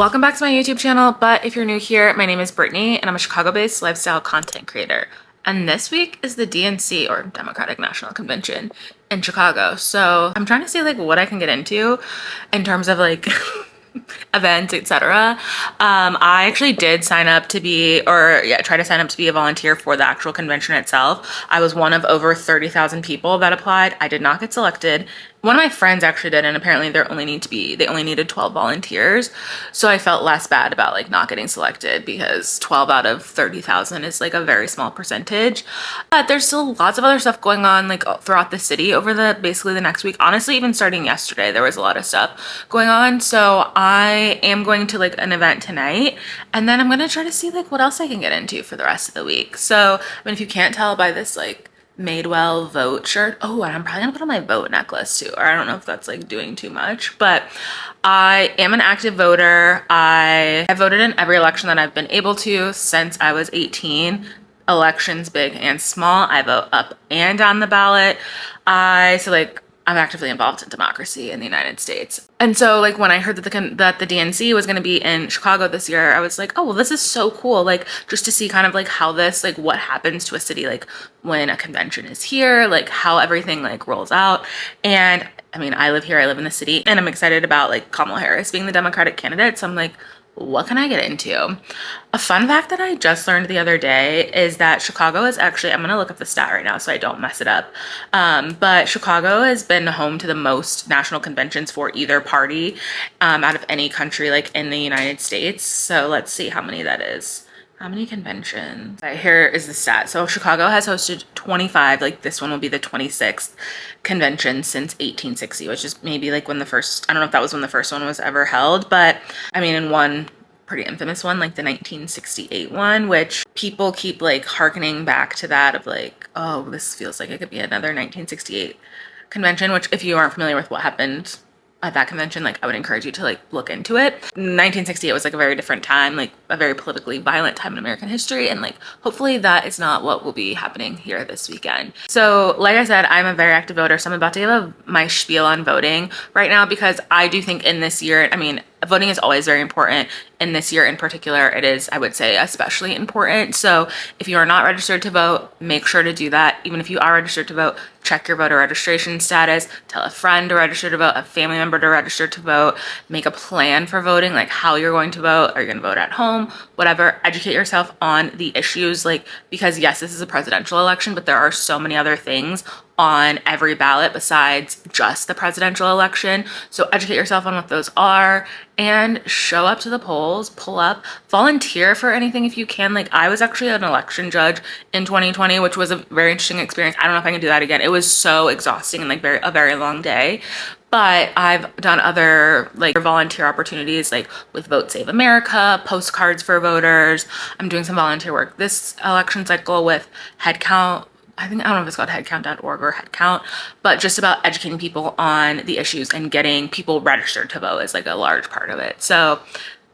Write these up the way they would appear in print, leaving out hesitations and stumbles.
Welcome back to my YouTube channel, but if you're new here, my name is Brittany and I'm a Chicago-based lifestyle content creator. And this week is the DNC, or Democratic National Convention, in Chicago. So I'm trying to see like what I can get into in terms of like events, etc. I actually did sign up to be, try to sign up to be a volunteer for the actual convention itself. I was one of over 30,000 people that applied. I did not get selected. One of my friends actually did, and apparently they only needed 12 volunteers. So I felt less bad about like not getting selected because 12 out of 30,000 is like a very small percentage. But there's still lots of other stuff going on like throughout the city over basically the next week. Honestly, even starting yesterday, there was a lot of stuff going on. So I am going to like an event tonight, and then I'm gonna try to see like what else I can get into for the rest of the week. So, I mean, if you can't tell by this like Madewell vote shirt. Oh, and I'm probably gonna put on my vote necklace too. Or I don't know if that's like doing too much, but I am an active voter. I have voted in every election that I've been able to since I was 18. Elections big and small. I vote up and down the ballot. I'm actively involved in democracy in the United States. And so like when I heard that the DNC was going to be in Chicago this year, I was like, oh, well, this is so cool. Like just to see kind of like how this, like what happens to a city, like when a convention is here, like how everything like rolls out. And I mean, I live here, I live in the city, and I'm excited about like Kamala Harris being the Democratic candidate. So I'm like, what can I get into? A fun fact that I just learned the other day is that Chicago is actually, I'm gonna look up the stat right now so I don't mess it up. But Chicago has been home to the most national conventions for either party out of any country like in the United States. So let's see how many that is. How many conventions? Right, here is the stat. So Chicago has hosted 25, like this one will be the 26th convention since 1860, which is maybe like when the first, I don't know if that was when the first one was ever held, but I mean in one pretty infamous one, like the 1968 one, which people keep like hearkening back to that of like, oh, this feels like it could be another 1968 convention, which if you aren't familiar with what happened at that convention, like I would encourage you to like look into it. 1968 was like a very different time, like a very politically violent time in American history, and like hopefully that is not what will be happening here this weekend. So like I said, I'm a very active voter, so I'm about to give my spiel on voting right now because I do think in this year, I mean, voting is always very important. In this year in particular, it is, I would say, especially important. So if you are not registered to vote, make sure to do that. Even if you are registered to vote, check your voter registration status, tell a friend to register to vote, a family member to register to vote, make a plan for voting, like how you're going to vote. Are you going to vote at home? Whatever. Educate yourself on the issues, like, because yes, this is a presidential election, but there are so many other things on every ballot besides just the presidential election. So educate yourself on what those are and show up to the polls, pull up, volunteer for anything if you can. Like I was actually an election judge in 2020, which was a very interesting experience. I don't know if I can do that again. It was so exhausting and like a very long day. But I've done other like volunteer opportunities like with Vote Save America, postcards for voters. I'm doing some volunteer work this election cycle with Headcount. I don't know if it's called headcount.org or headcount, but just about educating people on the issues and getting people registered to vote is like a large part of it. So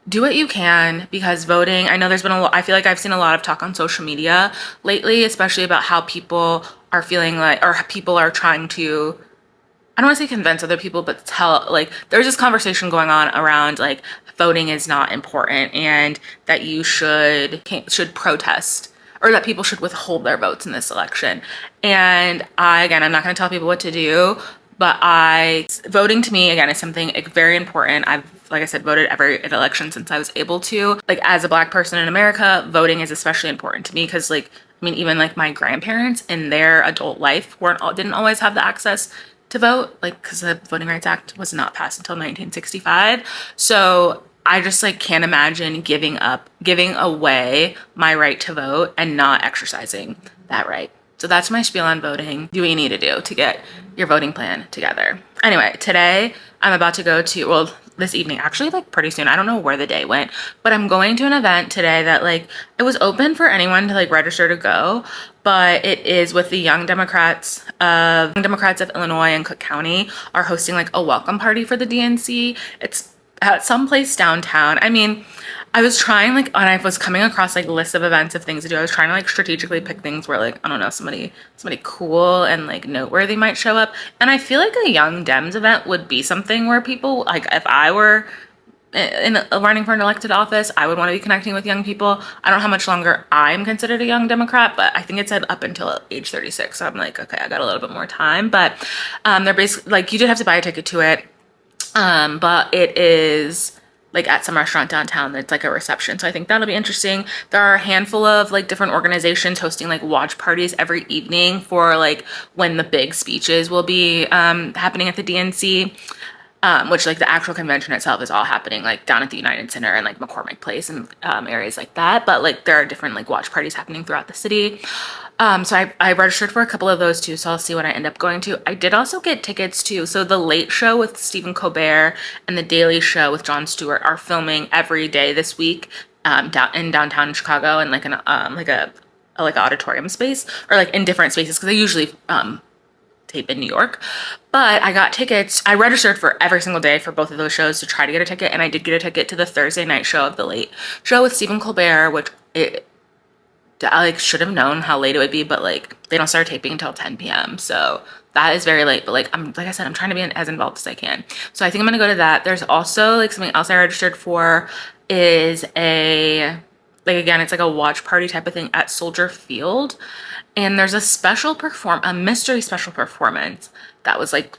do what you can, because voting, I know there's been I feel like I've seen a lot of talk on social media lately, especially about how people are feeling like, or people are trying to, I don't want to say convince other people, but like there's this conversation going on around like voting is not important and that you should protest, or that people should withhold their votes in this election. And again, I'm not going to tell people what to do, but voting to me, again, is something very important. Like I said, voted every election since I was able to. Like as a Black person in America, voting is especially important to me because like, I mean, even like my grandparents in their adult life didn't always have the access to vote, like because the Voting Rights Act was not passed until 1965. So I just like can't imagine giving away my right to vote and not exercising that right. So that's my spiel on voting. Do what you need to do to get your voting plan together. Anyway, today I'm about to go to, well, this evening, actually like pretty soon. I don't know where the day went, but I'm going to an event today that like, it was open for anyone to like register to go, but it is with the Young Democrats of Illinois and Cook County are hosting like a welcome party for the DNC. It's at some place downtown. I mean, I was trying like, when I was coming across like lists of events of things to do, I was trying to like strategically pick things where like, I don't know, somebody cool and like noteworthy might show up. And I feel like a Young Dems event would be something where people, like if I were in running for an elected office, I would want to be connecting with young people. I don't know how much longer I'm considered a young Democrat, but I think it said up until age 36. So I'm like, okay, I got a little bit more time. But they're basically like, you did have to buy a ticket to it. But it is like at some restaurant downtown. It's like a reception. So I think that'll be interesting. There are a handful of like different organizations hosting like watch parties every evening for like when the big speeches will be happening at the DNC. Which like the actual convention itself is all happening like down at the United Center and like McCormick Place and areas like that. But like there are different like watch parties happening throughout the city. So I registered for a couple of those too. So I'll see what I end up going to. I did also get tickets to. So the Late Show with Stephen Colbert and the Daily Show with Jon Stewart are filming every day this week down in downtown Chicago and like an like a like auditorium space or like in different spaces because they usually tape in New York. But I got tickets. I registered for every single day for both of those shows to try to get a ticket, and I did get a ticket to the Thursday night show of the Late Show with Stephen Colbert, which I like should have known how late it would be, but like they don't start taping until 10 p.m. So that is very late. But like like I said, I'm trying to be as involved as I can. So I think I'm gonna go to that. There's also like something else I registered for is again, it's like a watch party type of thing at Soldier Field. And there's a mystery special performance that was like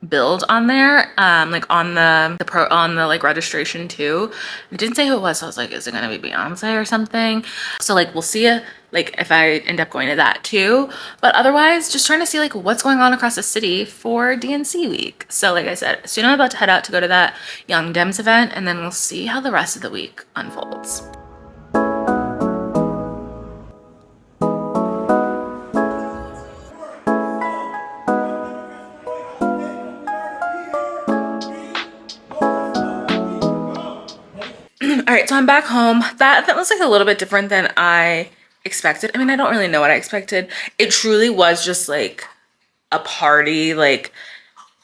billed on there, like on the like registration too. It didn't say who it was, so I was like, is it gonna be Beyonce or something? So like we'll see like if I end up going to that too. But otherwise, just trying to see like what's going on across the city for DNC week. So like I said, soon I'm about to head out to go to that Young Dems event, and then we'll see how the rest of the week unfolds. All right, so I'm back home. That was like a little bit different than I expected. I mean, I don't really know what I expected. It truly was just like a party. Like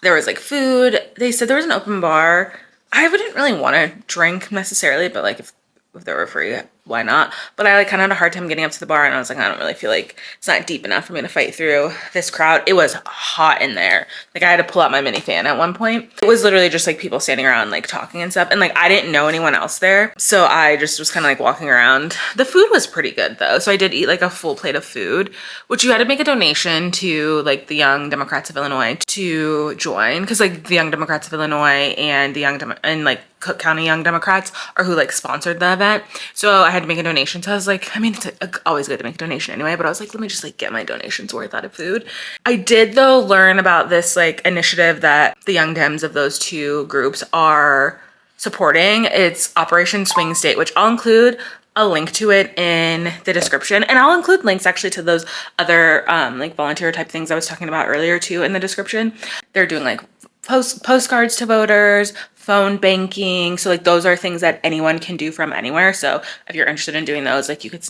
there was like food. They said there was an open bar. I wouldn't really want to drink necessarily, but like if they were free, why not? But I like kind of had a hard time getting up to the bar, and I was like, I don't really feel like it's not deep enough for me to fight through this crowd. It was hot in there. Like I had to pull out my mini fan at one point. It was literally just like people standing around like talking and stuff, and like I didn't know anyone else there, so I just was kind of like walking around. The food was pretty good though, so I did eat like a full plate of food, which you had to make a donation to like the Young Democrats of Illinois to join, because like the Young Democrats of Illinois and and like Cook County Young Democrats are who like sponsored the event. So I had to make a donation. So I was like, I mean, it's always good to make a donation anyway, but I was like, let me just like get my donations worth out of food. I did though learn about this like initiative that the Young Dems of those two groups are supporting. It's Operation Swing State, which I'll include a link to it in the description, and I'll include links actually to those other like volunteer type things I was talking about earlier too in the description. They're doing like postcards to voters, phone banking. So like those are things that anyone can do from anywhere. So if you're interested in doing those, like you could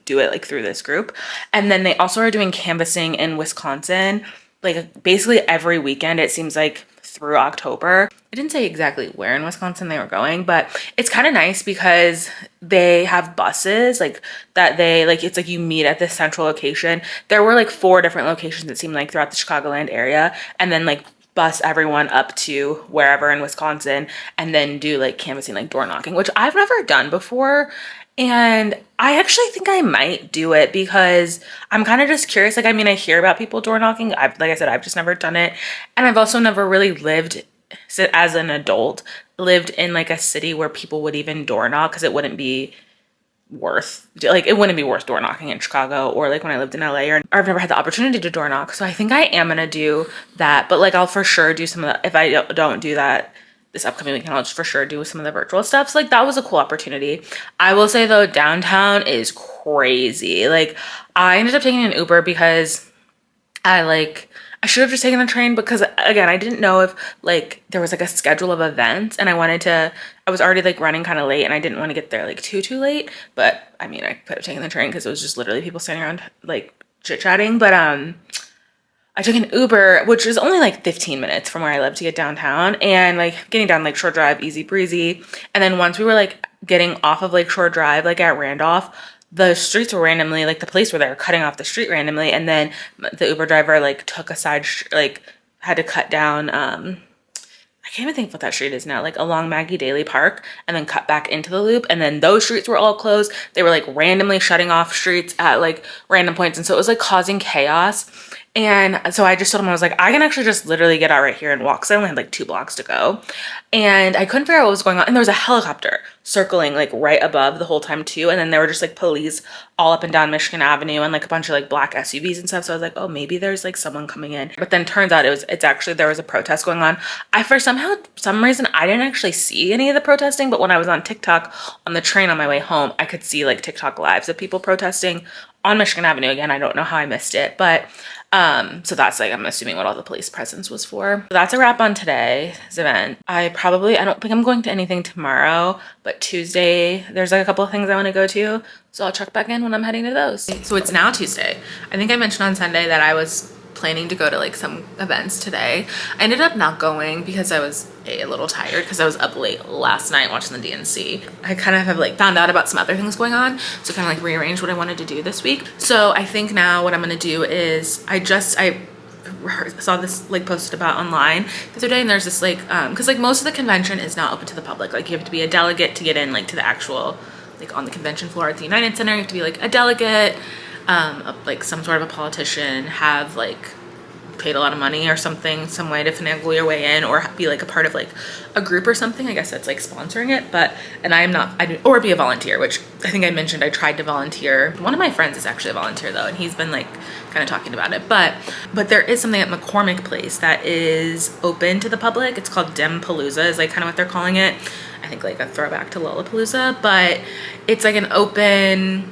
do it like through this group. And then they also are doing canvassing in Wisconsin, like basically every weekend, it seems like through October. I didn't say exactly where in Wisconsin they were going, but it's kind of nice because they have buses like that it's like you meet at this central location. There were like 4 different locations, it seemed like, throughout the Chicagoland area, and then like bus everyone up to wherever in Wisconsin and then do like canvassing, like door knocking, which I've never done before. And I actually think I might do it because I'm kind of just curious. Like, I mean, I hear about people door knocking. Like I said, I've just never done it. And I've also never really lived as an adult, lived in like a city where people would even door knock, because it wouldn't be worth door knocking in Chicago or like when I lived in LA, or I've never had the opportunity to door knock. So I think I am gonna do that, but like I'll for sure do some of the, if I don't do that this upcoming weekend, I'll just for sure do some of the virtual stuff. So like that was a cool opportunity. I will say though, downtown is crazy. Like I ended up taking an Uber because I should have just taken a train, because again, I didn't know if like there was like a schedule of events, and I was already like running kind of late, and I didn't want to get there like too late. But I mean, I could have taken the train because it was just literally people standing around like chit-chatting. But I took an Uber, which is only like 15 minutes from where I live to get downtown, and like getting down Lakeshore Drive, easy breezy. And then once we were like getting off of Lakeshore Drive, like at Randolph, the streets were randomly, like the police were there cutting off the street randomly, and then the Uber driver like took a side, like had to cut down I can't even think what that street is now, like along Maggie Daly Park, and then cut back into the loop. And then those streets were all closed. They were like randomly shutting off streets at like random points. And so it was like causing chaos. And so I just told him, I was like, I can actually just literally get out right here and walk, because I only had like 2 blocks to go. And I couldn't figure out what was going on. And there was a helicopter circling like right above the whole time too. And then there were just like police all up and down Michigan Avenue and like a bunch of like black SUVs and stuff. So I was like, oh, maybe there's like someone coming in. But then turns out it's actually, there was a protest going on. For some reason, I didn't actually see any of the protesting. But when I was on TikTok on the train on my way home, I could see like TikTok lives of people protesting on Michigan Avenue. Again, I don't know how I missed it, but so that's like, I'm assuming what all the police presence was for. So that's a wrap on today's event. I don't think I'm going to anything tomorrow, but Tuesday, there's like a couple of things I want to go to. So I'll check back in when I'm heading to those. So it's now Tuesday. I think I mentioned on Sunday that I was planning to go to like some events today. I ended up not going because I was a little tired, because I was up late last night watching the DNC. I kind of have like found out about some other things going on, so kind of like rearranged what I wanted to do this week. So I think now what I'm gonna do is I saw this like posted about online the other day, and there's this like because like most of the convention is not open to the public. Like you have to be a delegate to get in, like to the actual, like on the convention floor at the United Center. You have to be like a delegate, like some sort of a politician, have like paid a lot of money or something, some way to finagle your way in, or be like a part of like a group or something, I guess, that's like sponsoring it. Or be a volunteer, which I think I mentioned I tried to volunteer. One of my friends is actually a volunteer though, and he's been like kind of talking about it. But there is something at McCormick Place that is open to the public. It's called DemPalooza, is like kind of what they're calling it. I think like a throwback to Lollapalooza, but it's like an open,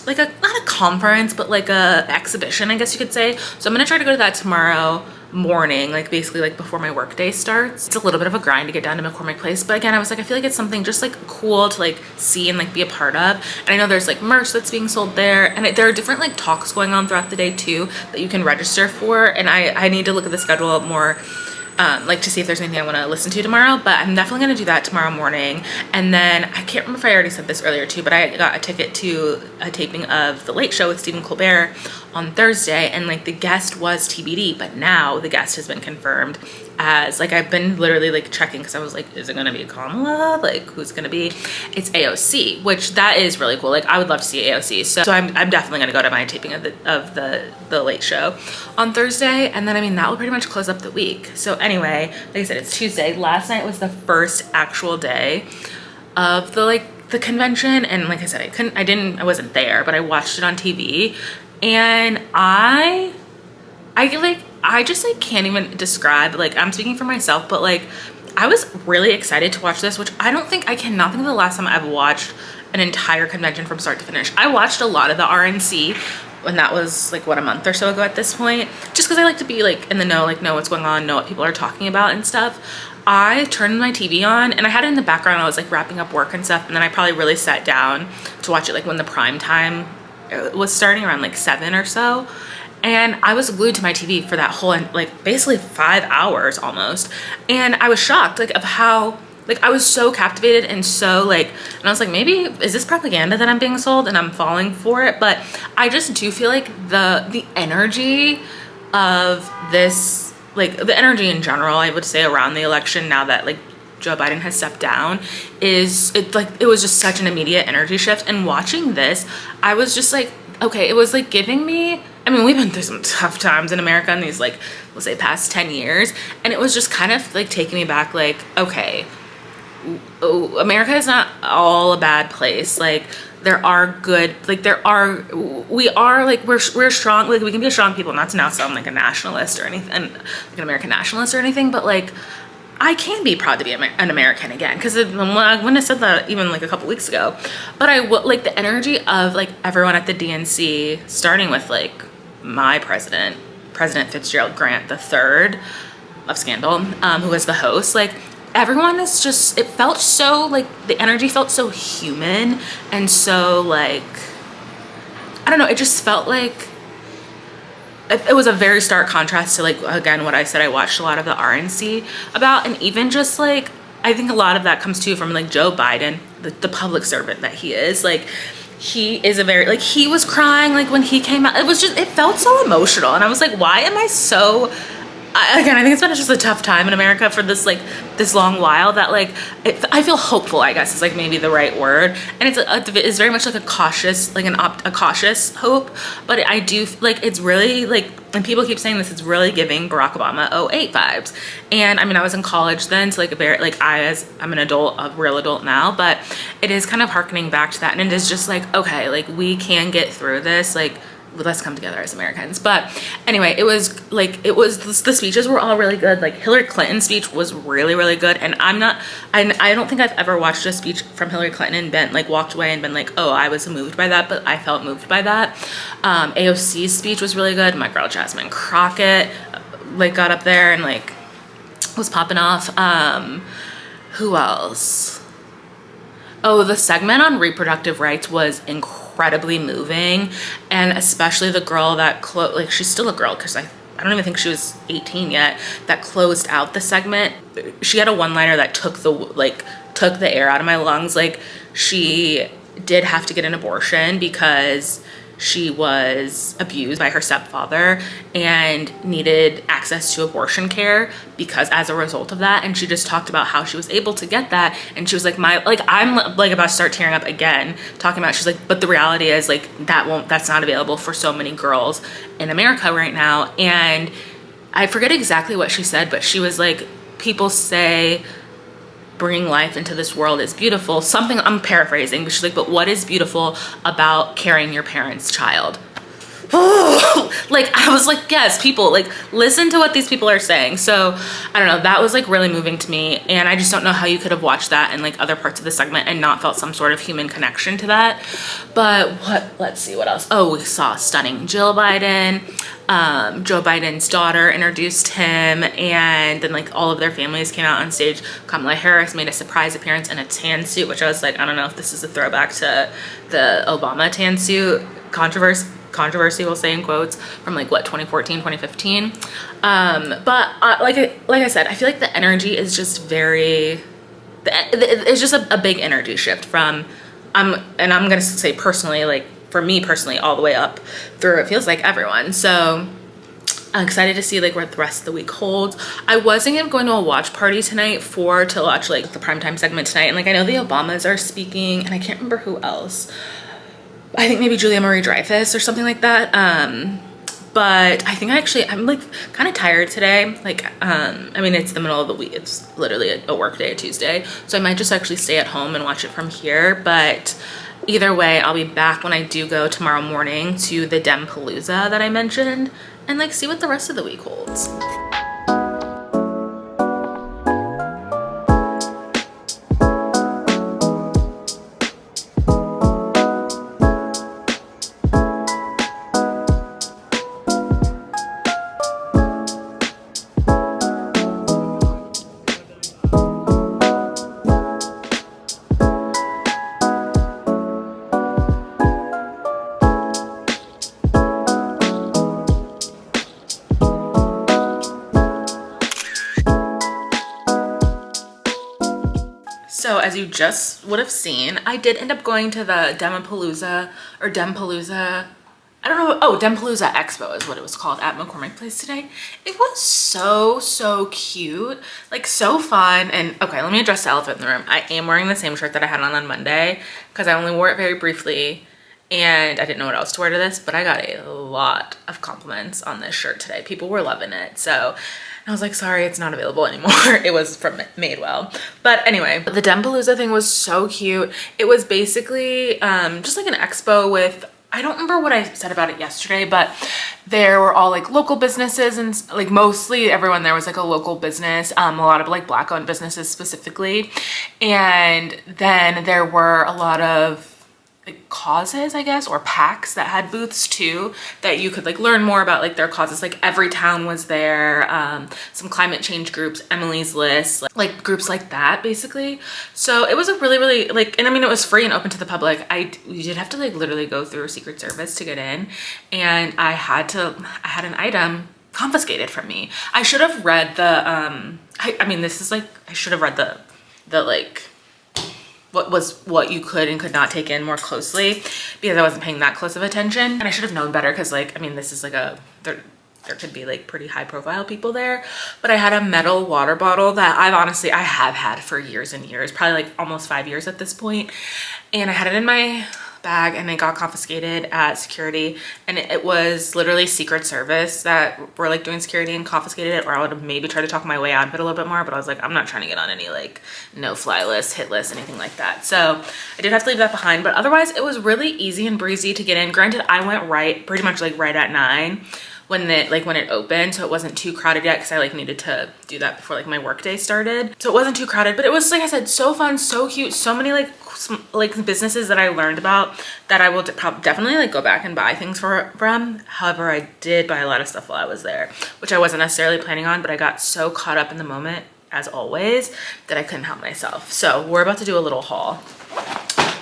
like not a conference, but like a exhibition, I guess you could say. So I'm gonna try to go to that tomorrow morning, like basically like before my work day starts. It's a little bit of a grind to get down to McCormick Place, but again, I was like, I feel like it's something just like cool to like see and like be a part of. And I know there's like merch that's being sold there, and there are different like talks going on throughout the day too that you can register for. And I need to look at the schedule more, like to see if there's anything I want to listen to tomorrow, but I'm definitely going to do that tomorrow morning. And then I can't remember if I already said this earlier too, but I got a ticket to a taping of The Late Show with Stephen Colbert on Thursday, and like the guest was TBD, but now the guest has been confirmed as, like, I've been literally like checking because I was like, is it gonna be Kamala? Like, who's gonna be? It's AOC, which that is really cool. Like, I would love to see AOC. So I'm definitely gonna go to my taping of the Late Show on Thursday, and then I mean that will pretty much close up the week. So anyway, like I said, it's Tuesday. Last night was the first actual day of the convention, and like I said, I wasn't there, but I watched it on TV, and I just like can't even describe, like, I'm speaking for myself, but like I was really excited to watch this, which I cannot think of the last time I've watched an entire convention from start to finish. I watched a lot of the RNC when that was like a month or so ago at this point, just because I like to be like in the know, like know what's going on, know what people are talking about and stuff. I turned my TV on and I had it in the background. I was like wrapping up work and stuff, and then I probably really sat down to watch it like when the prime time was starting around like 7 or so. And I was glued to my TV for that whole, like, basically 5 hours almost. And I was shocked, like, of how, like, I was so captivated and so, like, and I was like, maybe, is this propaganda that I'm being sold and I'm falling for it? But I just do feel like the energy of this, like, the energy in general, I would say, around the election now that, like, Joe Biden has stepped down, it was just such an immediate energy shift. And watching this, I was just like, okay, it was like giving me, I mean, we've been through some tough times in America in these, like, we'll say past 10 years. And it was just kind of like taking me back, like, okay, America is not all a bad place. Like, there are good, like, we're strong, like, we can be a strong people, not to now sound like a nationalist or anything, like an American nationalist or anything, but like, I can be proud to be an American again, because I wouldn't have said that even like a couple weeks ago. But I would, like, the energy of like everyone at the DNC, starting with like my President Fitzgerald Grant III of Scandal, who was the host. Like, everyone is just, it felt so, like, the energy felt so human and so, like, I don't know, it just felt like it was a very stark contrast to, like, again, what I said I watched a lot of the RNC about. And even just like, I think a lot of that comes too from like Joe Biden, the public servant that he is. Like, he is a very, like, he was crying like when he came out. It was just, it felt so emotional, and I was like, why am I so again, I think it's been just a tough time in America for this like this long while that like I feel hopeful, I guess is like maybe the right word, and it's very much like a cautious, like a cautious hope, but I do like it's really like, and people keep saying this, it's really giving Barack Obama '08 vibes. And I mean, I was in college then, so like I'm an adult, a real adult now, but it is kind of harkening back to that, and it is just like, okay, like we can get through this, like let's come together as Americans. But anyway, the speeches were all really good. Like Hillary Clinton's speech was really, really good. And I don't think I've ever watched a speech from Hillary Clinton and been like walked away and been like, oh, I was moved by that, but I felt moved by that. AOC's speech was really good. My girl Jasmine Crockett like got up there and like was popping off. Who else? Oh, the segment on reproductive rights was incredibly moving, and especially the girl that like she's still a girl because I don't even think she was 18 yet, that closed out the segment. She had a one-liner that took the air out of my lungs. Like she did have to get an abortion because she was abused by her stepfather and needed access to abortion care because as a result of that. And she just talked about how she was able to get that. And she was like, I'm like about to start tearing up again talking about, she's like, but the reality is like that's not available for so many girls in America right now. And I forget exactly what she said, but she was like, people say bringing life into this world is beautiful. Something, I'm paraphrasing, but she's like, but what is beautiful about carrying your parents' child? Like, I was like, yes, people, like, listen to what these people are saying. So, I don't know, that was like really moving to me. And I just don't know how you could have watched that in like other parts of the segment and not felt some sort of human connection to that. But let's see what else. Oh, we saw stunning Jill Biden. Joe Biden's daughter introduced him, and then like all of their families came out on stage. Kamala Harris made a surprise appearance in a tan suit, which I was like, I don't know if this is a throwback to the Obama tan suit controversy, we'll say in quotes, from like what, 2014, 2015. Like I said, I feel like the energy is just it's just a big energy shift from, and I'm gonna say personally, like for me personally, all the way up through, it feels like everyone. So I'm excited to see like what the rest of the week holds. I wasn't going to a watch party tonight to watch like the primetime segment tonight. And like, I know the Obamas are speaking and I can't remember who else. I think maybe Julia Marie-Dreyfus or something like that. But I think I'm like kind of tired today. Like, I mean, it's the middle of the week. It's literally a work day, Tuesday. So I might just actually stay at home and watch it from here. But either way, I'll be back when I do go tomorrow morning to the DemPalooza that I mentioned and like see what the rest of the week holds. So as you just would have seen, I did end up going to the DemPalooza, I don't know, DemPalooza Expo is what it was called, at McCormick Place today. It was so cute, like so fun. And okay, let me address the elephant in the room. I am wearing the same shirt that I had on Monday because I only wore it very briefly and I didn't know what else to wear to this, but I got a lot of compliments on this shirt today. People were loving it. So I was like, sorry, it's not available anymore. It was from Madewell. But anyway, the DemPalooza thing was so cute. It was basically just like an expo with, I don't remember what I said about it yesterday, but there were all like local businesses and like mostly everyone there was like a local business, a lot of like Black owned businesses specifically. And then there were a lot of like causes, I guess, or PACs that had booths too, that you could like learn more about like their causes. Like Every Town was there, some climate change groups, Emily's List, like groups like that basically. So it was a really like, and I mean, it was free and open to the public. You did have to like literally go through Secret Service to get in, and I had an item confiscated from me. I should have read the I mean, this is like, I should have read the like what you could and could not take in more closely, because I wasn't paying that close of attention, and I should have known better because like, I mean, this is like there could be like pretty high profile people there. But I had a metal water bottle that I have had for years and years, probably like almost 5 years at this point. And I had it in my bag and it got confiscated at security, and it was literally Secret Service that were like doing security and confiscated it, or I would have maybe tried to talk my way out of it a little bit more, but I was like, I'm not trying to get on any like no fly list, hit list, anything like that. So I did have to leave that behind, but otherwise it was really easy and breezy to get in. Granted, I went pretty much like right at 9 when it opened, so it wasn't too crowded yet because I like needed to do that before like my work day started. So it wasn't too crowded, but it was, like I said, so fun, so cute, so many like businesses that I learned about that I will definitely like go back and buy things from. However, I did buy a lot of stuff while I was there, which I wasn't necessarily planning on, but I got so caught up in the moment, as always, that I couldn't help myself. So we're about to do a little haul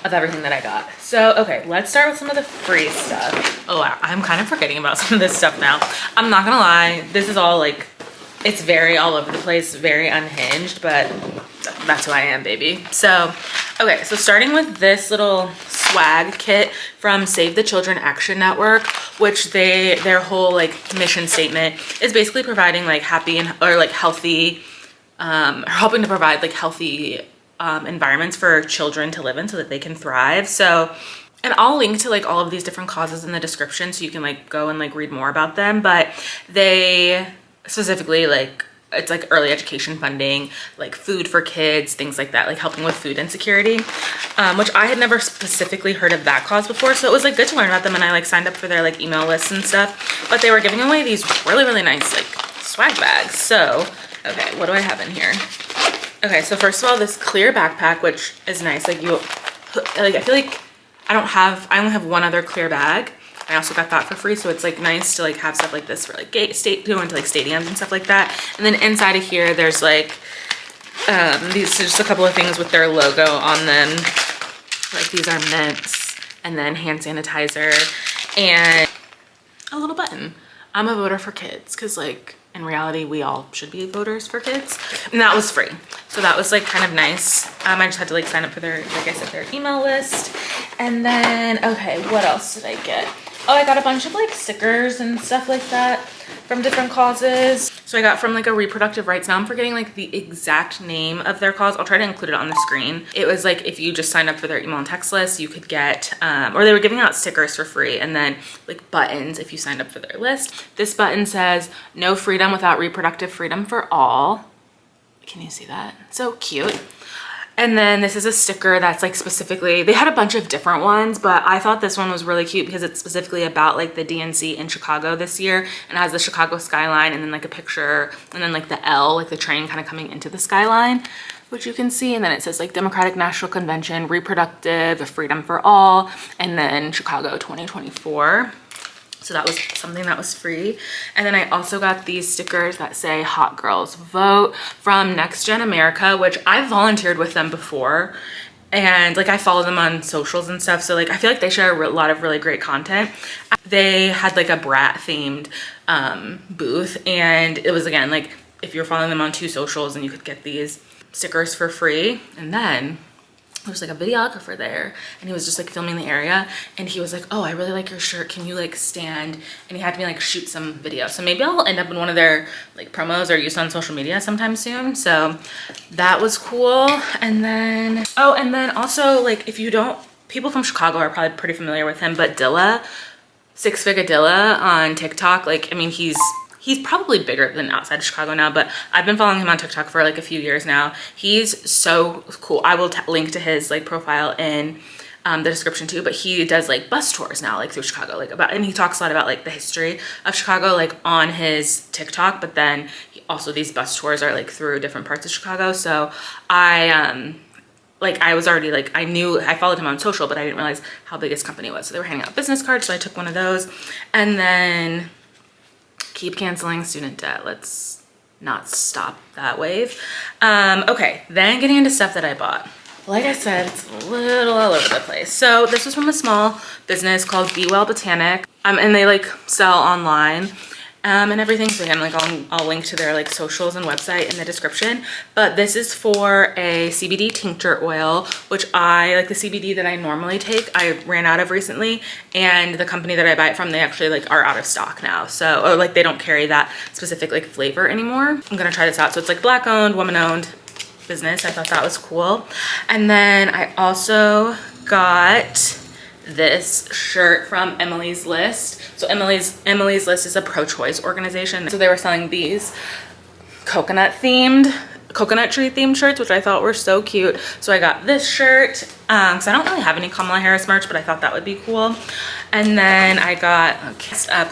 of everything that I got. So, okay, let's start with some of the free stuff. Oh, wow, I'm kind of forgetting about some of this stuff now. I'm not gonna lie, this is all like, it's very all over the place, very unhinged, but that's who I am, baby. So, okay, so starting with this little swag kit from Save the Children Action Network, which their whole like mission statement is basically providing like happy or healthy, helping to provide like healthy environments for children to live in so that they can thrive. So, and I'll link to like all of these different causes in the description so you can like go and like read more about them, but they specifically like, it's like early education funding, like food for kids, things like that, like helping with food insecurity, which I had never specifically heard of that cause before. So it was like good to learn about them, and I like signed up for their like email lists and stuff, but they were giving away these really, really nice like swag bags. So, okay, what do I have in here? Okay, so first of all, this clear backpack, which is nice. Like I feel like I only have one other clear bag. I also got that for free, so it's like nice to like have stuff like this for like going to like stadiums and stuff like that. And then inside of here, there's like these are just a couple of things with their logo on them. Like these are mints, and then hand sanitizer, and a little button. I'm a voter for kids because like in reality we all should be voters for kids, and that was free, so that was like kind of nice. I just had to like sign up for their, like I said, their email list. And then, okay, what else did I get? Oh, I got a bunch of like stickers and stuff like that from different causes. So I got from like a reproductive rights. Now I'm forgetting like the exact name of their cause. I'll try to include it on the screen. It was like if you just signed up for their email and text list, you could get, or they were giving out stickers for free, and then like buttons if you signed up for their list. This button says, "No freedom without reproductive freedom for all." Can you see that? So cute. And then this is a sticker that's like specifically, they had a bunch of different ones, but I thought this one was really cute because it's specifically about like the DNC in Chicago this year, and it has the Chicago skyline and then like a picture, and then like the L, like the train kind of coming into the skyline, which you can see. And then it says like Democratic National Convention, reproductive freedom for all, and then Chicago 2024. So that was something that was free. And then I also got these stickers that say "Hot Girls Vote" from Next Gen America, which I've volunteered with them before. And like I follow them on socials and stuff. So like I feel like they share a lot of really great content. They had like a brat themed booth, and it was, again, like if you're following them on 2 socials, and you could get these stickers for free. And then there was like a videographer there, and he was just like filming the area, and he was like, "Oh, I really like your shirt. Can you like stand?" And he had me like shoot some video. So maybe I'll end up in one of their like promos or used on social media sometime soon. So that was cool. And then, oh, and then also like if you don't, people from Chicago are probably pretty familiar with him, but Dilla, Six Figure Dilla on TikTok, like, I mean, he's probably bigger than outside of Chicago now, but I've been following him on TikTok for like a few years now. He's so cool. I will link to his like profile in the description too, but he does like bus tours now, like through Chicago, like and he talks a lot about like the history of Chicago, like on his TikTok, but then also these bus tours are like through different parts of Chicago. So I was already like, I followed him on social, but I didn't realize how big his company was. So they were handing out business cards, so I took one of those. And then keep canceling student debt. Let's not stop that wave. Okay, then getting into stuff that I bought. Like I said, it's a little all over the place. So this was from a small business called Be Well Botanic, and they like sell online. and everything. So again, like I'll link to their like socials and website in the description. But this is for a CBD tincture oil, which I like the CBD that I normally take. I ran out of recently, and the company that I buy it from, they actually like are out of stock now. So, or like they don't carry that specific like flavor anymore. I'm gonna try this out. So it's like Black owned, woman owned business. I thought that was cool. And then I also got this shirt from Emily's List. So Emily's List is a pro-choice organization. So they were selling these coconut tree themed shirts, which I thought were so cute. So I got this shirt because I don't really have any Kamala Harris merch, but I thought that would be cool. And then I got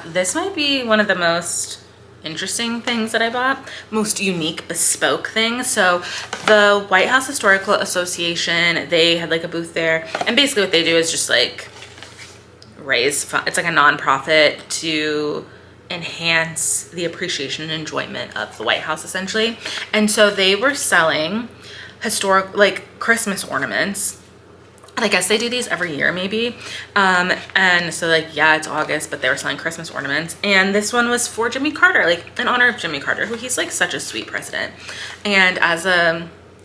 this might be one of the most interesting things that I bought, most unique bespoke things. So the White House Historical Association, they had like a booth there, and basically what they do is just like raise fund. It's like a nonprofit to enhance the appreciation and enjoyment of the White House essentially. And so they were selling historic like Christmas ornaments. I guess they do these every year maybe. And so like, yeah, it's August, but they were selling Christmas ornaments. And this one was for Jimmy Carter, like in honor of Jimmy Carter, who he's like such a sweet president. And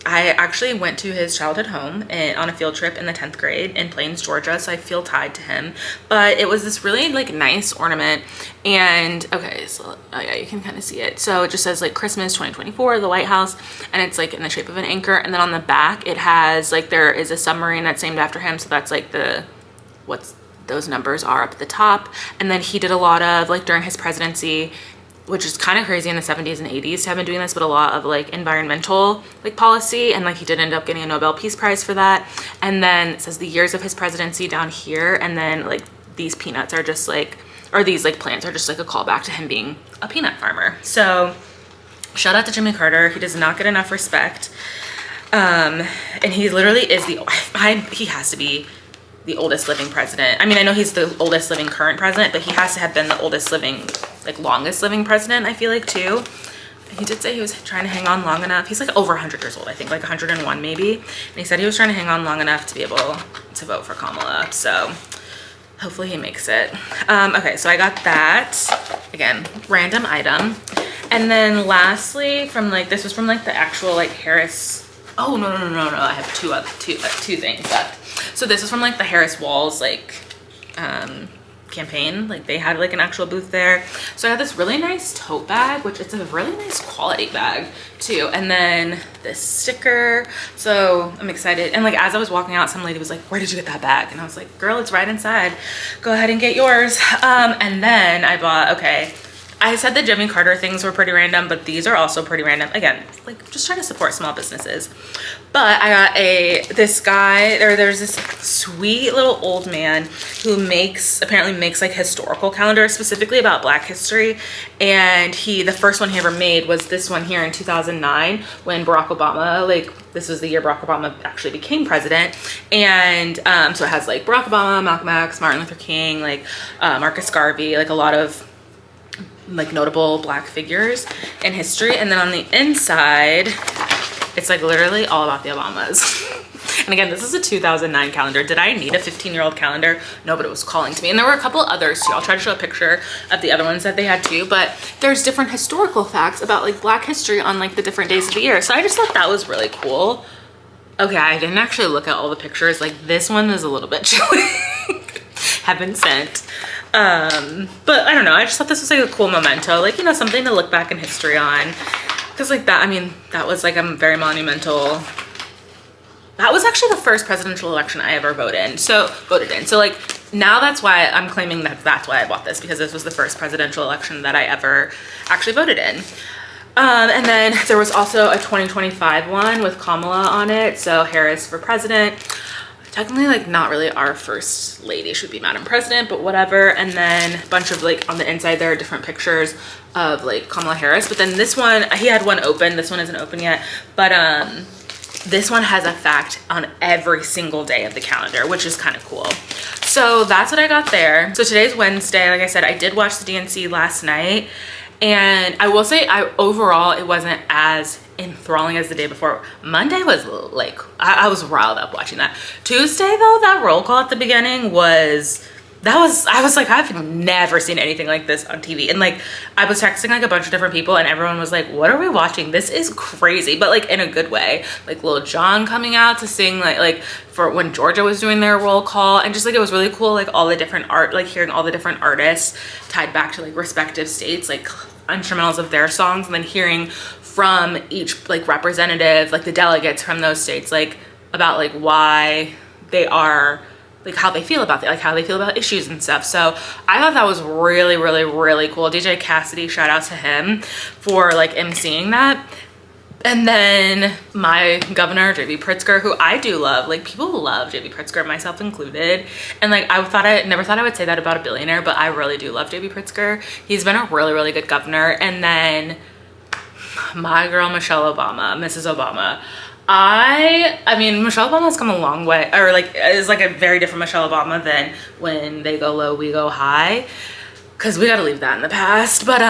I actually went to his childhood home on a field trip in the 10th grade in Plains, Georgia. So I feel tied to him, but it was this really like nice ornament. And okay, so oh yeah, you can kind of see it. So it just says like Christmas 2024, the White House, and it's like in the shape of an anchor. And then on the back, it has like, there is a submarine that's named after him. So that's like what's those numbers are up at the top. And then he did a lot of like during his presidency, which is kind of crazy in the 70s and 80s to have been doing this, but a lot of like environmental like policy, and like he did end up getting a Nobel Peace Prize for that. And then it says the years of his presidency down here, and then like these peanuts are just like, or these like plants are just like a callback to him being a peanut farmer. So shout out to Jimmy Carter. He does not get enough respect, and he literally is he has to be the oldest living president. I mean, I know he's the oldest living current president, but he has to have been the oldest living, like longest living president, I feel like too. He did say he was trying to hang on long enough. He's like over 100 years old, I think, like 101 maybe. And he said he was trying to hang on long enough to be able to vote for Kamala. So hopefully he makes it. Okay, so I got that. Again, random item. And then lastly, from like, this was from like the actual like Harris. Oh, no. I have two things left. So this is from like the Harris Walz like campaign. Like they had like an actual booth there. So I got this really nice tote bag, which it's a really nice quality bag too. And then this sticker. So I'm excited. And like as I was walking out, some lady was like, "Where did you get that bag?" And I was like, "Girl, it's right inside. Go ahead and get yours." And then I bought, okay, I said the Jimmy Carter things were pretty random, but these are also pretty random. Again, like just trying to support small businesses. But I got this guy, there's this sweet little old man who apparently makes like historical calendars specifically about Black history. And the first one he ever made was this one here in 2009 when Barack Obama, like this was the year Barack Obama actually became president. And so it has like Barack Obama, Malcolm X, Martin Luther King, like Marcus Garvey, like a lot of like notable Black figures in history. And then on the inside, it's like literally all about the Obamas. And again, this is a 2009 calendar. Did I need a 15-year-old calendar? No, but it was calling to me. And there were a couple others too. I'll try to show a picture of the other ones that they had too, but there's different historical facts about like Black history on like the different days of the year. So I just thought that was really cool. Okay, I didn't actually look at all the pictures. Like this one is a little bit chilly. Haven't sent. But I don't know, I just thought this was like a cool memento, like, you know, something to look back in history on. Because like that, I mean, that was like a very monumental, that was actually the first presidential election I ever voted in. So like now that's why I'm claiming that that's why I bought this, because this was the first presidential election that I ever actually voted in. And then there was also a 2025 one with Kamala on it. So Harris for president. Technically, like not really our first lady, should be Madam President, but whatever. And then a bunch of like on the inside there are different pictures of like Kamala Harris. But then this one, he had one open. This one isn't open yet. But this one has a fact on every single day of the calendar, which is kind of cool. So that's what I got there. So today's Wednesday. Like I said, I did watch the DNC last night. And I will say, overall, it wasn't as enthralling as the day before. Monday was like, I was riled up watching that. Tuesday though, that roll call at the beginning was I was like, I've never seen anything like this on TV. And like, I was texting like a bunch of different people and everyone was like, what are we watching? This is crazy, but like in a good way. Like Lil Jon coming out to sing like for when Georgia was doing their roll call, and just like, it was really cool. Like all the different art, like hearing all the different artists tied back to like respective states, like instrumentals of their songs, and then hearing from each like representative, like the delegates from those states, like about like why they are, like how they feel about it, like how they feel about issues and stuff. So I thought that was really, really, really cool. DJ Cassidy, shout out to him for like emceeing that. And then my governor, JB Pritzker, who I do love, like people love JB Pritzker, myself included. And like, I never thought I would say that about a billionaire, but I really do love JB Pritzker. He's been a really, really good governor. And then my girl, Michelle Obama, Mrs. Obama. I mean, Michelle Obama's come a long way, or like is like a very different Michelle Obama than when they go low, we go high, because we got to leave that in the past. But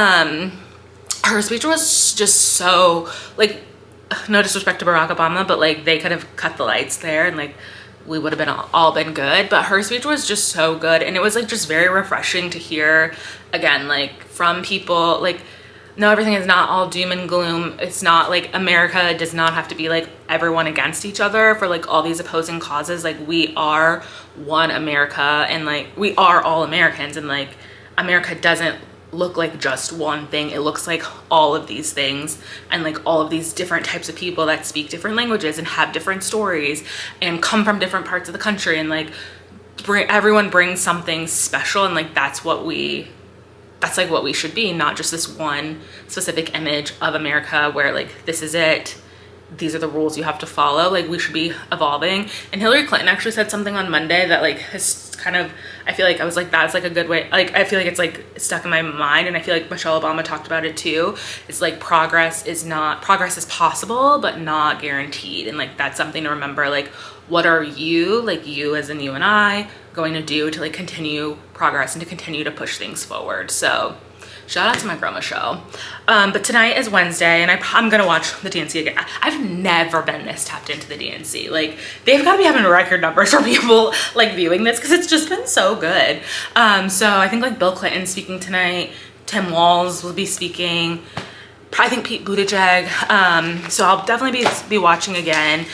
her speech was just so like, no disrespect to Barack Obama, but like they could have cut the lights there and like we would have been all been good. But her speech was just so good, and it was like just very refreshing to hear again, like from people like, no, everything is not all doom and gloom. It's not like America does not have to be like everyone against each other for like all these opposing causes. Like we are one America, and like we are all Americans, and like America doesn't look like just one thing. It looks like all of these things, and like all of these different types of people that speak different languages and have different stories and come from different parts of the country, and like everyone brings something special, and like that's like what we should be, not just this one specific image of America where like this is it, these are the rules you have to follow. Like we should be evolving. And Hillary Clinton actually said something on Monday that like has kind of, I feel like I was like, that's like a good way, like I feel like it's like stuck in my mind, and I feel like Michelle Obama talked about it too. It's like progress is possible but not guaranteed, and like that's something to remember. Like what are you, like you as in you and I, going to do to like continue progress and to continue to push things forward? So shout out to my girl Michelle. But tonight is Wednesday, and I'm gonna watch the DNC again. I've never been this tapped into the DNC. Like they've got to be having record numbers for people like viewing this, because it's just been so good. So I think like Bill Clinton's speaking tonight, Tim Walz will be speaking, I think Pete Buttigieg. So I'll definitely be watching again.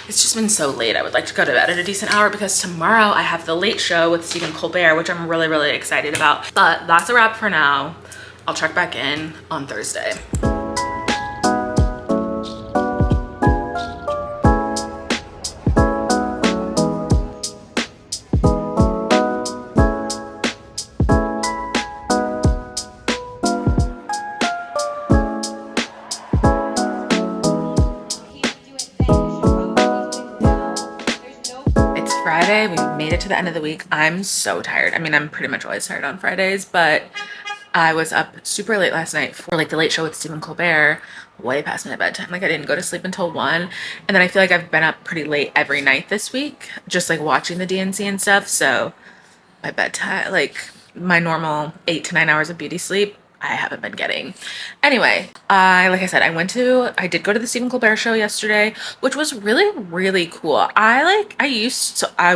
It's just been so late. I would like to go to bed at a decent hour, because tomorrow I have the Late Show with Stephen Colbert, which I'm really, really excited about. But that's a wrap for now. I'll check back in on Thursday. Friday, we made it to the end of the week. I'm so tired. I mean, I'm pretty much always tired on Fridays, but I was up super late last night for like the Late Show with Stephen Colbert, way past my bedtime. Like I didn't go to sleep until 1. And then I feel like I've been up pretty late every night this week, just like watching the DNC and stuff. So my bedtime, like my normal 8 to 9 hours of beauty sleep, I haven't been getting. Anyway, like I said, I did go to the Stephen Colbert show yesterday, which was really, really cool. I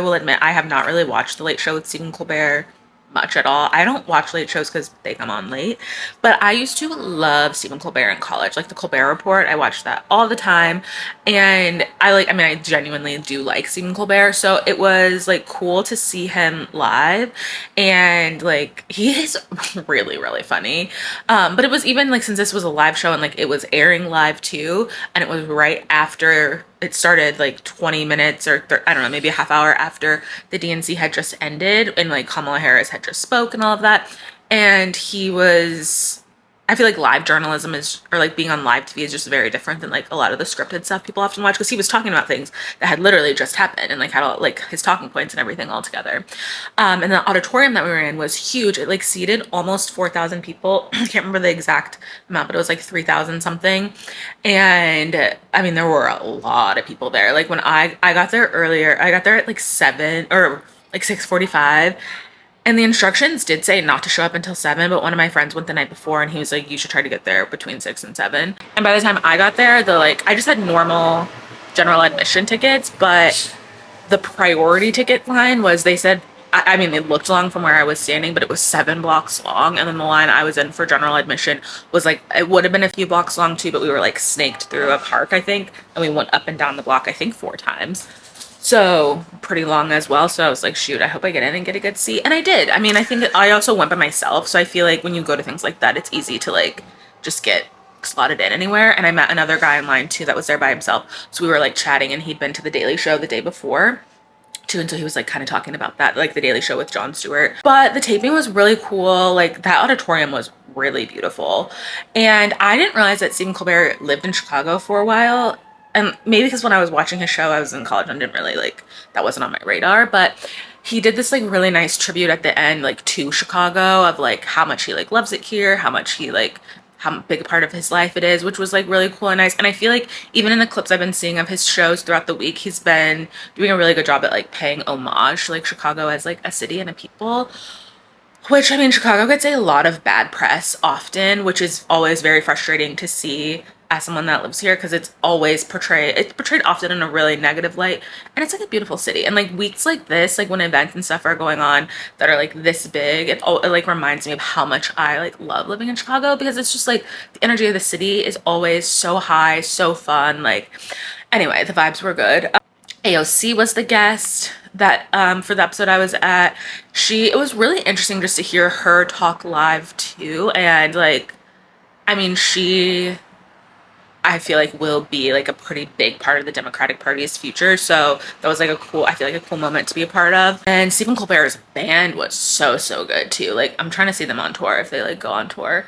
will admit, I have not really watched the Late Show with Stephen Colbert much at all. I don't watch late shows because they come on late, but I used to love Stephen Colbert in college, like the Colbert Report. I watched that all the time, and I genuinely do like Stephen Colbert, so it was like cool to see him live, and like he is really, really funny. But it was, even like, since this was a live show and like it was airing live too, and it was right after it started, like 20 minutes or I don't know, maybe a half hour after the DNC had just ended, and like Kamala Harris had just spoke and all of that. And I feel like live journalism or like being on live TV is just very different than like a lot of the scripted stuff people often watch, because he was talking about things that had literally just happened and like had all like his talking points and everything all together. And the auditorium that we were in was huge. It like seated almost 4,000 people. I can't remember the exact amount, but it was like 3,000 something. And I mean, there were a lot of people there. Like when I got there earlier, I got there at like 7 or like 6:45. And the instructions did say not to show up until 7, but one of my friends went the night before and he was like, you should try to get there between 6 and 7. And by the time I got there, I just had normal general admission tickets, but the priority ticket line was, they said I mean, it looked long from where I was standing, but it was 7 blocks long. And then the line I was in for general admission was like, it would have been a few blocks long too, but we were like snaked through a park, I think. And we went up and down the block, I think 4 times. So pretty long as well. So I was like, shoot, I hope I get in and get a good seat. And I did. I mean, I think I also went by myself. So I feel like when you go to things like that, it's easy to like just get slotted in anywhere. And I met another guy in line too that was there by himself. So we were like chatting, and he'd been to the Daily Show the day before too, and so he was like kind of talking about that, like the Daily Show with Jon Stewart. But the taping was really cool. Like that auditorium was really beautiful. And I didn't realize that Stephen Colbert lived in Chicago for a while. And maybe because when I was watching his show, I was in college and didn't really like, that wasn't on my radar. But he did this like really nice tribute at the end, like to Chicago, of like how much he like loves it here, how much he like, how big a part of his life it is, which was like really cool and nice. And I feel like even in the clips I've been seeing of his shows throughout the week, he's been doing a really good job at like paying homage to like Chicago as like a city and a people, which, I mean, Chicago gets a lot of bad press often, which is always very frustrating to see as someone that lives here, because it's portrayed often in a really negative light. And it's like a beautiful city, and like weeks like this, like when events and stuff are going on that are like this big, it like reminds me of how much I like love living in Chicago, because it's just like the energy of the city is always so high, so fun. Like, anyway, the vibes were good. AOC was the guest that for the episode I was at. It was really interesting just to hear her talk live too. And like, I mean, I feel like will be like a pretty big part of the Democratic Party's future. So that was like I feel like a cool moment to be a part of. And Stephen Colbert's band was so good too. Like, I'm trying to see them on tour if they like go on tour.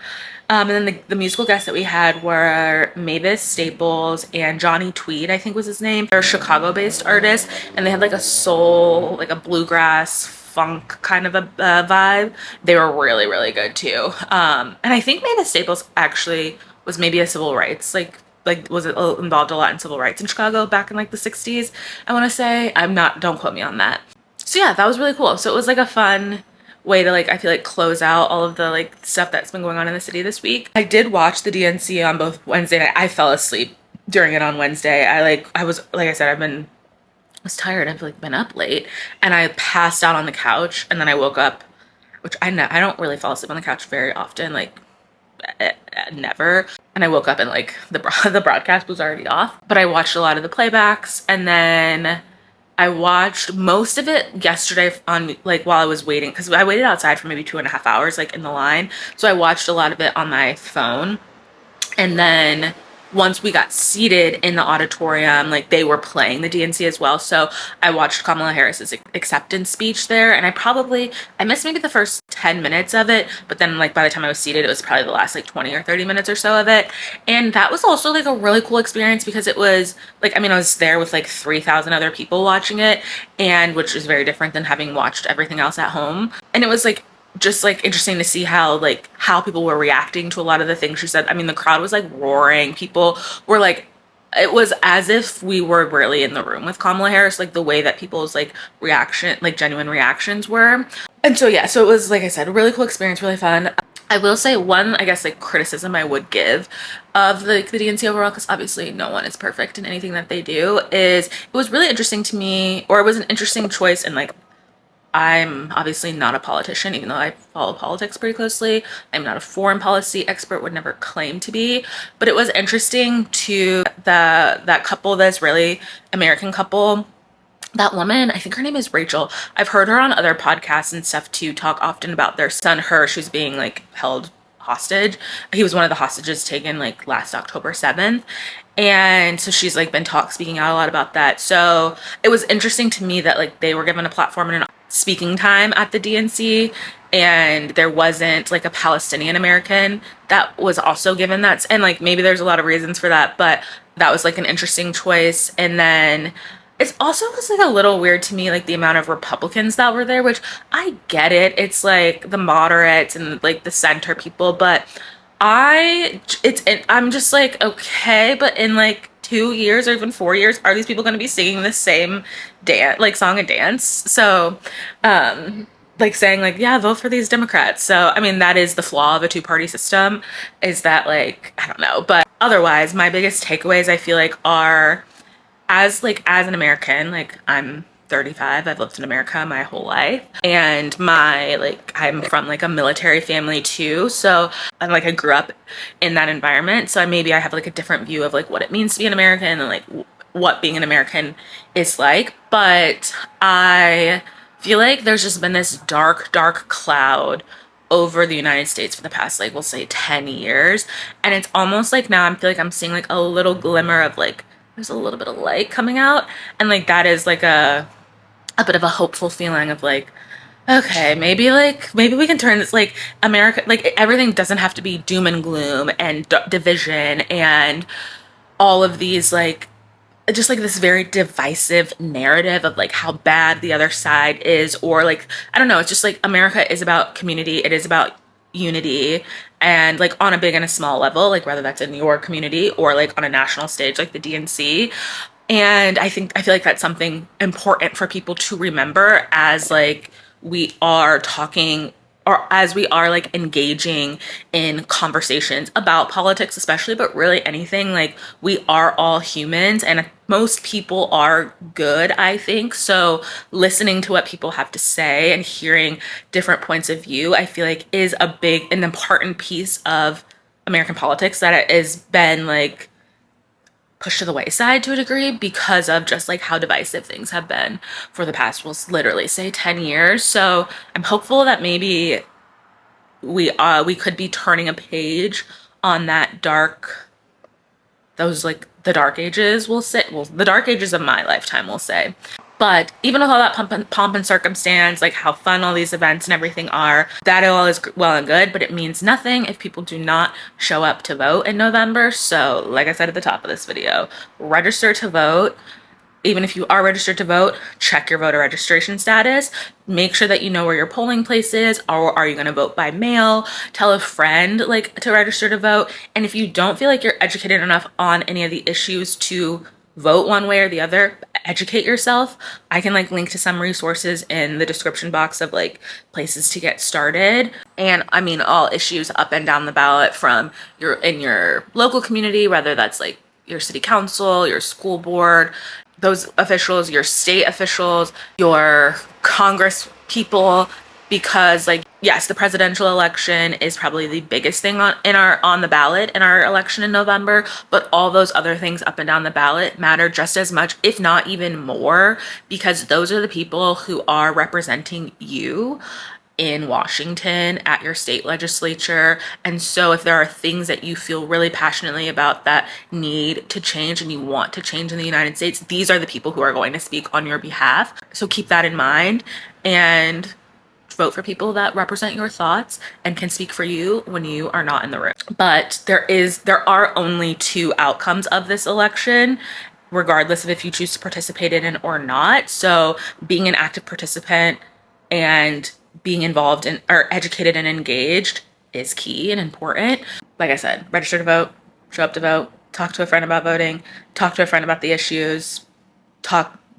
And then the musical guests that we had were Mavis Staples and Johnny Tweed, I think was his name. They're Chicago-based artists, and they had like a soul, like a bluegrass funk kind of a vibe. They were really good too. And I think Mavis Staples actually was maybe a civil rights, like was involved a lot in civil rights in Chicago back in like the 60s, I want to say. Don't quote me on that. So yeah, that was really cool. So it was like a fun way to like, I feel like, close out all of the like stuff that's been going on in the city this week. I did watch the DNC on both Wednesday night. I fell asleep during it on Wednesday. I was, like I said, I was tired. I've like been up late, and I passed out on the couch, and then I woke up, which I don't really fall asleep on the couch very often, like never. And I woke up and like the broadcast was already off, but I watched a lot of the playbacks, and then I watched most of it yesterday on like while I was waiting, because I waited outside for maybe 2.5 hours like in the line. So I watched a lot of it on my phone. And then once we got seated in the auditorium, like they were playing the DNC as well. So I watched Kamala Harris's acceptance speech there, and I missed maybe the first 10 minutes of it, but then like by the time I was seated, it was probably the last like 20 or 30 minutes or so of it. And that was also like a really cool experience, because it was like, I mean, I was there with like 3,000 other people watching it, and which is very different than having watched everything else at home. And it was like just like interesting to see how people were reacting to a lot of the things she said. I mean, the crowd was like roaring. People were like, it was as if we were really in the room with Kamala Harris, like the way that people's like reaction, like genuine reactions were. And so yeah, so it was, like I said, a really cool experience, really fun. I will say one, I guess, like criticism I would give of like the DNC overall, because obviously no one is perfect in anything that they do, is it was really interesting to me, or it was an interesting choice, and like, I'm obviously not a politician, even though I follow politics pretty closely. I'm not a foreign policy expert, would never claim to be. But it was interesting to that couple, the Israeli American couple. That woman, I think her name is Rachel. I've heard her on other podcasts and stuff too talk often about their son Hirsch, who's being like held hostage. He was one of the hostages taken like last October 7th. And so she's like been speaking out a lot about that. So it was interesting to me that like they were given a platform and an speaking time at the DNC, and there wasn't like a Palestinian American that was also given that. And like maybe there's a lot of reasons for that, but that was like an interesting choice. And then it's also was like a little weird to me, like the amount of Republicans that were there, which I get it. It's like the moderates and like the center people, but I'm just like, okay, but in like 2 years or even 4 years, are these people going to be singing the same song and dance? So, like saying like, yeah, vote for these Democrats. So, I mean, that is the flaw of a two-party system, is that like, I don't know. But otherwise, my biggest takeaways I feel like are, as an American, like I'm 35. I've lived in America my whole life, and I'm from like a military family too, so I grew up in that environment, so maybe I have like a different view of like what it means to be an American and like what being an American is like. But I feel like there's just been this dark cloud over the United States for the past, like, we'll say 10 years, and it's almost like now I feel like I'm seeing like a little glimmer of like there's a little bit of light coming out, and like that is like a bit of a hopeful feeling of like, okay, maybe we can turn this, like, America, like everything doesn't have to be doom and gloom and division and all of these like just like this very divisive narrative of like how bad the other side is, or like, I don't know, it's just like America is about community, it is about unity, and like on a big and a small level, like whether that's in your community or like on a national stage like the DNC. And I feel like that's something important for people to remember as like we are talking, or as we are like engaging in conversations about politics especially, but really anything. Like, we are all humans and most people are good, I think. So listening to what people have to say and hearing different points of view, I feel like is a big and important piece of American politics that has been like pushed to the wayside to a degree because of just like how divisive things have been for the past, we'll literally say 10 years. So I'm hopeful that maybe we could be turning a page on that those like the dark ages, we'll say, well, the dark ages of my lifetime, we'll say. But even with all that pomp and circumstance, like how fun all these events and everything are, that all is well and good, but it means nothing if people do not show up to vote in November. So like I said at the top of this video, register to vote. Even if you are registered to vote, check your voter registration status. Make sure that you know where your polling place is, or are you going to vote by mail? Tell a friend like to register to vote. And if you don't feel like you're educated enough on any of the issues to vote one way or the other, educate yourself. I can like link to some resources in the description box of like places to get started. And I mean, all issues up and down the ballot from in your local community, whether that's like your city council, your school board, those officials, your state officials, your Congress people, because like, yes, the presidential election is probably the biggest thing on the ballot in our election in November, but all those other things up and down the ballot matter just as much, if not even more, because those are the people who are representing you in Washington at your state legislature. And so if there are things that you feel really passionately about that need to change and you want to change in the United States, these are the people who are going to speak on your behalf. So keep that in mind and vote for people that represent your thoughts and can speak for you when you are not in the room. But there are only two outcomes of this election, regardless of if you choose to participate in it or not. So being an active participant and being involved in or educated and engaged is key and important. Like I said, register to vote, show up to vote, talk to a friend about voting, talk to a friend about the issues,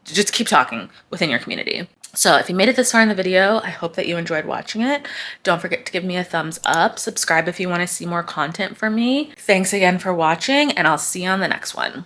just keep talking within your community. So if you made it this far in the video, I hope that you enjoyed watching it. Don't forget to give me a thumbs up, subscribe if you want to see more content from me. Thanks again for watching, and I'll see you on the next one.